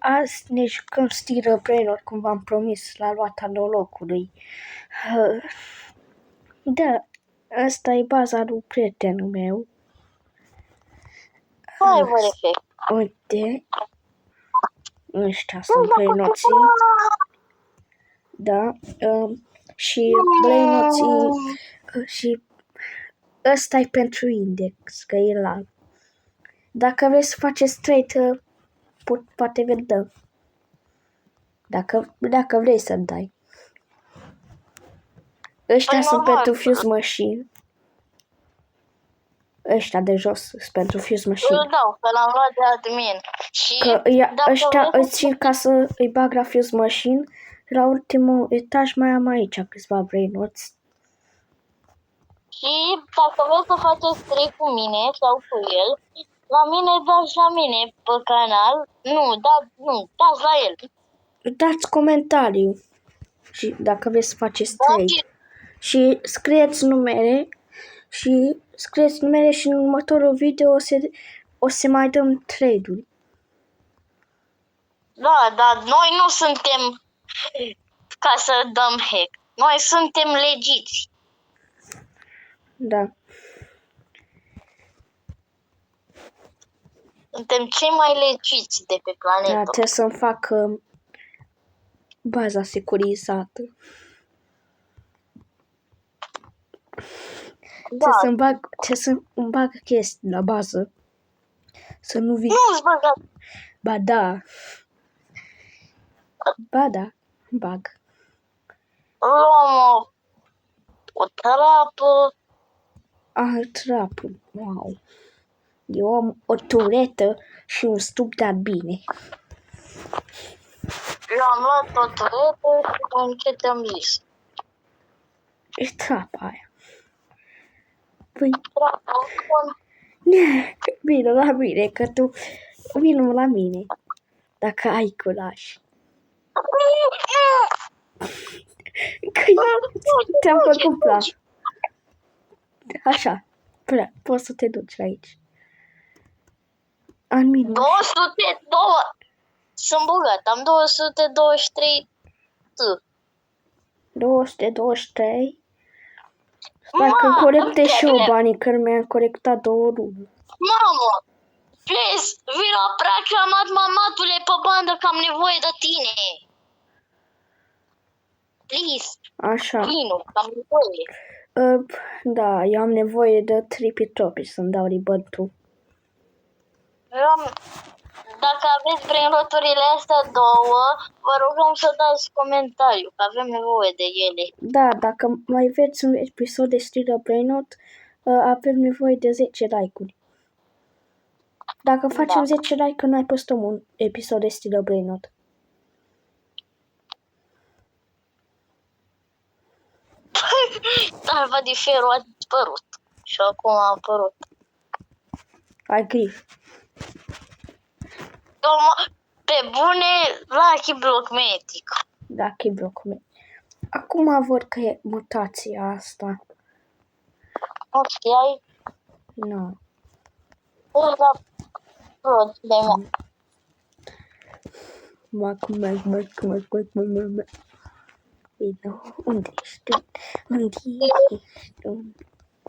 Azi ne jucăm Steel Brainor, cum v-am promis, l-a luat al locului. Da, asta e baza lui prietenul meu. Hai, vă reflect. Uite, ăștia sunt brainoții. Da, și brainoții și ăsta e pentru index, că e la. Dacă vrei să faceți straight, poate vă dăm. Dacă vrei să-mi dai. Ăștia sunt pentru Fuse Machine. Ăștia de jos sunt pentru Fuse Machine. Eu dau, că l-am luat de admin. Și că ăștia îți țin ca să îi bag la Fuse Machine. La ultimul etaj mai am aici câțiva brainoți. Și dacă vreți să faceți 3 cu mine sau cu el, la mine dați la mine pe canal. Dați la el. Dați comentariu. Și dacă vreți să faceți trade. Și scrieți numere. Și în următorul video o să mai dăm trade-uri. Da, dar noi nu suntem ca să dăm hack. Noi suntem legiți. Da. Suntem cei mai legiți de pe planetă. Da, trebuie să-mi fac baza securizată. Da. Trebuie să-mi bag chestii la bază. Să nu vin. Nu-ți băga. Ba da. Ba da. Bag. Luăm o trapă. Trapă. Wow. Eu am o turetă și un stup de bine. Eu am luat o turetă și în ce te-am zis. E trapa aia. Păi, Trapa. vino la mine, că tu vino la mine. Dacă ai curaj. Te-am făcut plan. Așa, poți să te duci aici. În minus. 202. Sunt bogat, am 223. 223. Dacă corecte și eu banii, că mi-am corectat 2 ruble. Mamă! Please, vino proclamat mamatule pe bandă că am nevoie de tine. Please. Așa. Vino, că am nevoie. Da, eu am nevoie de tripi-topi să-mi dau ribătul. Dacă aveți brainoturile astea două, vă rugăm să dați comentariu, că avem nevoie de ele. Da, dacă mai veți un episod de Steel Brainot, avem nevoie de 10 like-uri. Dacă facem 10 like-uri, noi postăm un episod de Steel Brainot. Salva de Ferro a dispărut și acum a apărut. Agree. Pe bune, Lucky Block Magic. Lucky Block Magic. Acum văd că e mutația asta. Nu știai? Nu. La prod de mea. Unde ești?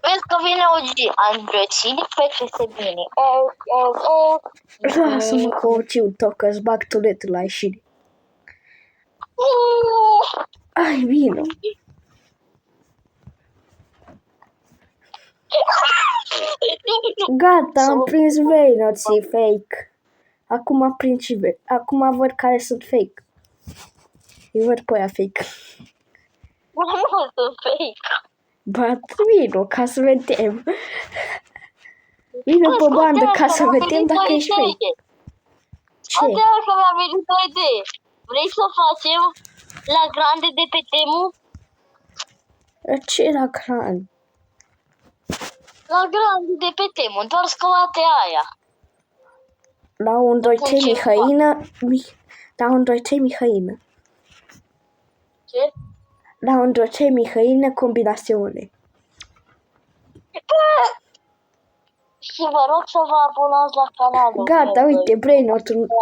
Vezi că vine OG Android pe ce se bine. Lasă-mă că OG-ul tău că-ți bag tuletul la ieșire. Ai, vino. Gata, am prins brainoții fake. Acum văd care sunt fake. Eu văd pe aia fake. Nu sunt fake. Ba, vino ca să vedem. Vino pe bandă ca să vedem dacă ești fake. Ce? Adeea că mi-a venit o idee. Vrei să facem la grande de pe Temu? Ce la gran? La grande de pe Temu, doar scălate aia. La 1, 2, 3 Mihaină. La 1, 2, 3 Mihaină. Ce? La 1, 2, 3 Mihaină combinațiune. Și vă rog să vă abonați la canalul. Gata, uite,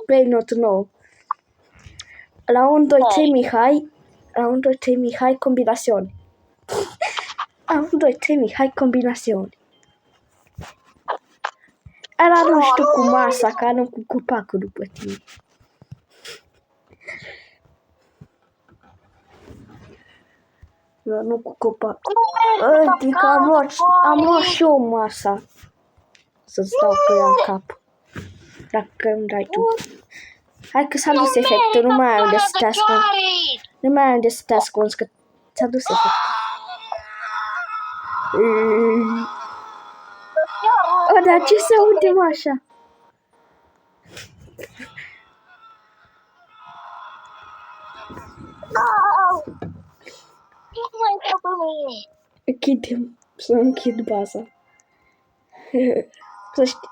brainotul nou. La 1, 2, 3 Mihai. La 1, 2, 3 Mihai, combinazioni. La 1, 2, 3 Mihai, combinazioni. Ăla nu știu cu masa, ca nu cu copacul după tine. Nu cu copacul. Adică am luat și eu masa. Să-ți dau pe ea în cap. Dacă îmi dai tu. Hai că s-a dus efectul, nu mai ai unde să te ascunzi. Nu mai ai unde să te ascunzi, că ți-a dus efectul. Dar ce se aude așa? Nu mai dă pe mine. Închidem, să închid baza. Să știi.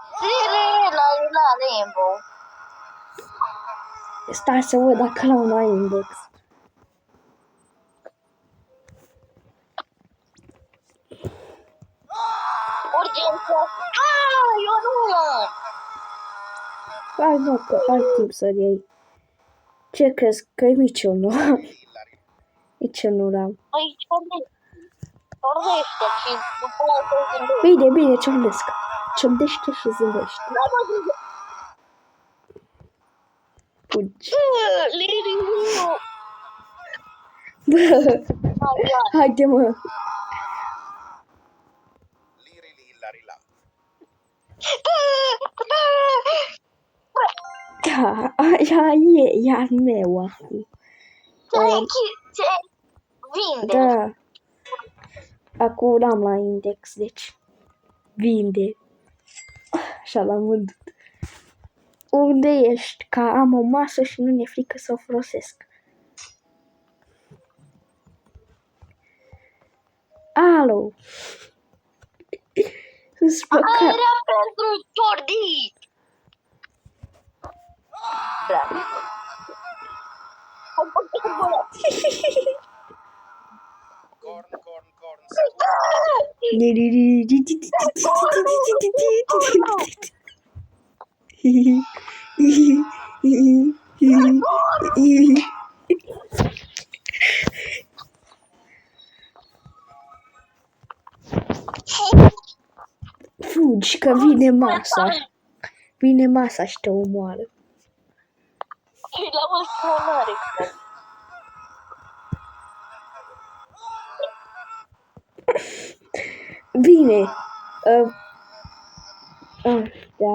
La Rainbow. Stai să văd dacă la un index. Urgență. Eu nu am. Hai mă, că ai timp să-l iei. Ce crezi? Că e nici eu nu am. Nici eu nu l-am. Păi ciordește și după aceea să zâmbește. Bine, ciordesc. Ciordește și zâmbește. Fugi. Liriu. Bă, haide mă. Da, aia e al meu acum. Ce vinde? Da. Acum l-am la index, deci vinde. Așa l-am vândut. Unde ești? Că am o masă și nu ne frică să o folosesc. Alo! Aia era pentru ciordii. Da. Fugi, că vine masa. Vine masa și te omoară. Și la o spionare. Bine. Da.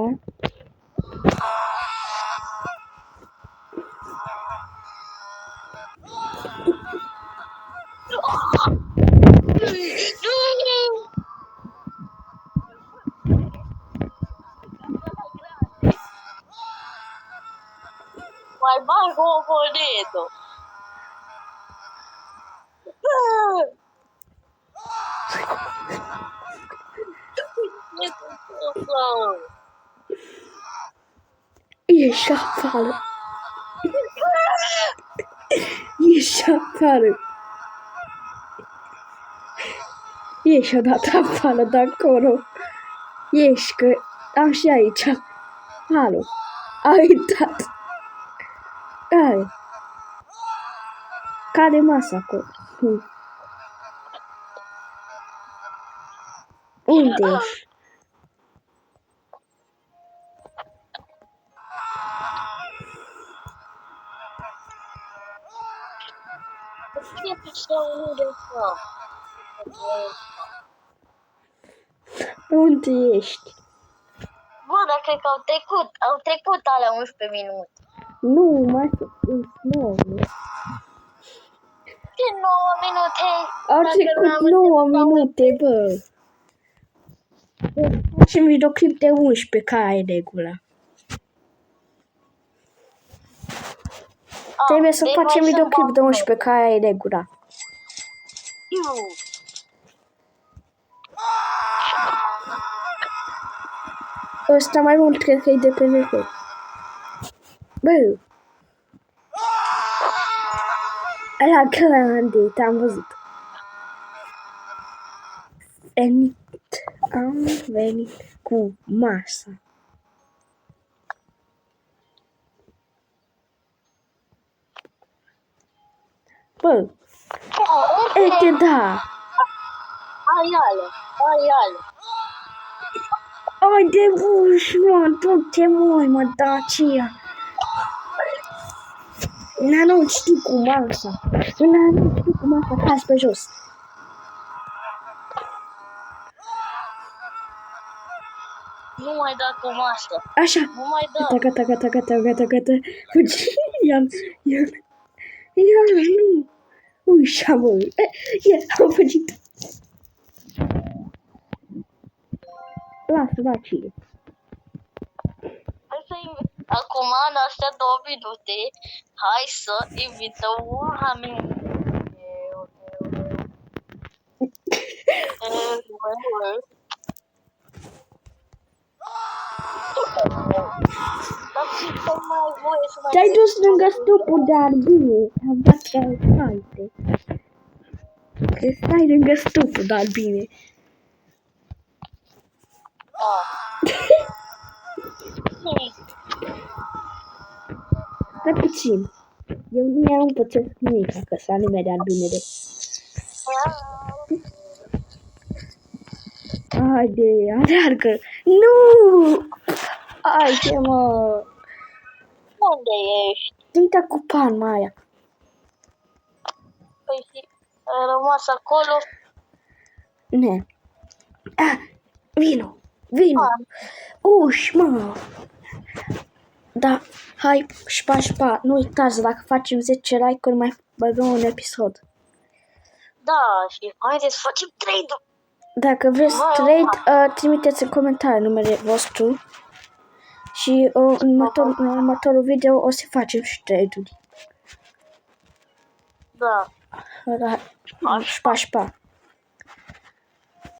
Mai bag o monedă. Ieși afară. Ieși afară. Ieși odată afară de acolo. Ieși, că am și aici. Alo. Ai uitat. Ai. Cade masa acolo. Unde ești? Unde ești? Bă, dar cred că au trecut alea 11 minute. Nu, mai sunt 9. Ce 9 minute? Au trecut 9 minute, bă. Facem videoclip de 11, ca e regula. Trebuie să facem videoclip de 11, ca e regula. Ăsta mai mult cred că e de PvP. Bă! Ăla grande, te-am văzut. Am venit cu masa. Bă, e te da. Ai. Ai de buși, mă, du-te, mă, Dacia. Nu știu cum asta. Nu știu cum asta, caz pe jos. Nu mai da cu masă. Așa. Nu mai da. Gata. Fugi. Ia, nu. Ușa, mă. Ia, am fugit. Lasă, Dacia. Hai să acum, în astea 2 minute, hai să invităm oameni. Te-ai dus lângă stupul de albine. Am dat pe alte. Că stai lângă stupul de albine. Stai puțin. Eu nu i-am pățesc nimic, că s-a nimeni de albinele. Haide, aleargă! Nu! Haide, mă! Unde ești? Uite cu palma aia. Păi ai rămas acolo? Ne. Vino! Uși, mă! Da, hai, șpa, nu uitați, dacă facem 10 like-uri mai băgăm un episod. Da, și haideți să facem trade-ul. Dacă vreți trade, trimiteți în comentarii numele vostru și în următorul video o să facem și trade-uri. Da. Șpa.